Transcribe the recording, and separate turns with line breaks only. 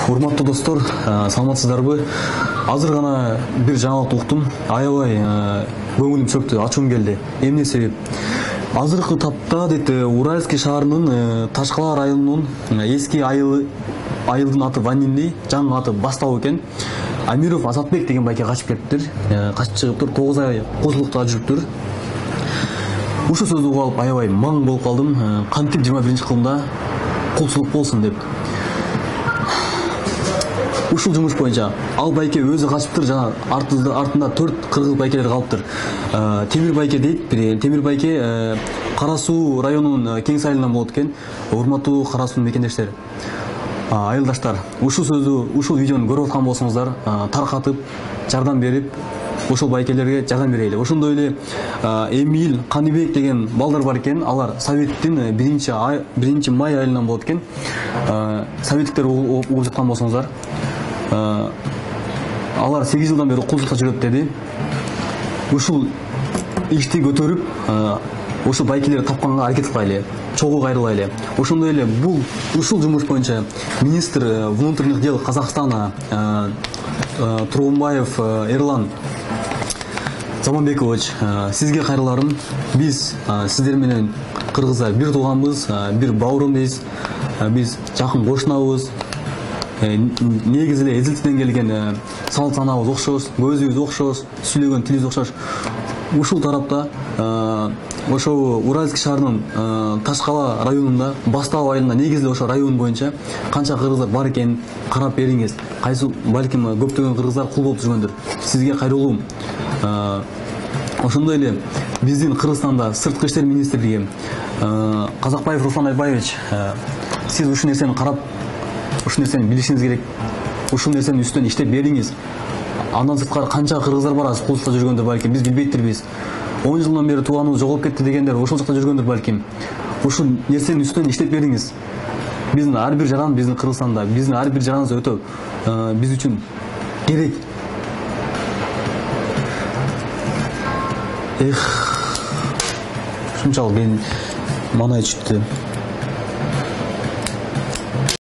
Урматтуу достор, саламатсыздарбы? Азыр гана бир жаңылык уктум. Аябай көңүлүм чөктү, ачуум келди. Эмне себеп? Азыркы тапта Уральский шаарынын Ташкала районунун эски айылдын аты Ванинди, жаңы аты Бастау экен. Амиров Азатбек деген байке качып келиптир. Качып чыгыптыр, 9 ай козулукта жүрүптүр. Ушул сөздү угуп алып аябай маң болуп калдым. Кантип 21-кылымда кулчулук болсун деп. Ушул жумуш боюнча ал байке өзү качыптыр, жана артында 4 кыргыз байкелер калыптыр. Темир байке дейт, Темир байке Кара Суу районунун Кеңс айылынан болот экен. Урматтуу Кара Суу мекендештер, айылдаштар, ушул сөздү, ушул видеону көрүп аткан болсоңуздар, таркатып, жардам берип, ушул байкелерге жардам берели. Ошондой эле Эмил, Каныбек деген балдар бар экен. Алар Советтин 1 май айылынан болот экен. Советтиктер угуп жаткан болсоңуздар, алар 8 жылдан бери кулчулукта жүрөт деди. Ушул ишти көтөрүп, ушул байкелерди тапканга аракет кылайлы, чогуу кайрылайлы. Ошондой эле ушул жумуш боюнча министр внутренних дел Казахстана Тургунбаев Эрлан Заманбекович, сизге кайрыларым. Биз сиздер менен кыргыздар бир тууганбыз, бир бауырымбыз, биз жакын кошунабыз. Негизи эле эзилтиден келген салт санабыз окшош, көзүбүз окшош, сүйлөгөн тилибиз окшош. Ушул тарапта ошо Уральский шаарынын Ташкала районунда Бастау айылында, негизи эле ошо район боюнча канча кыргыздар бар экенин карап бериңиз. Кайсы балким көптөгөн кыргыздар кул болуп жүргөндүр. Сизге кайрылуум. Ошондой эле биздин Кыргызстанда сырткы иштер министрлиги Казакбаев Руслан Айбаевич, сиз ушул нерсени карап, ушул нерсени билишиңиз керек. Ушул нерсенин үстүнөн иштеп бериңиз. Андан сырткары канча кыргыздар бар азыр кулчулукта жүргөндөр балким, биз билбейттирбиз. 10 жылдан бери тууганыбыз жоголуп кетти дегендер ошол жакта жүргөндөр балким. Ушул нерсенин үстүнөн иштеп бериңиз. Биздин ар бир жаран биздин Кыргызстанда, биздин ар бир жараныбыз өтө биз үчүн керек. Ушунчалык мен маанай түштү.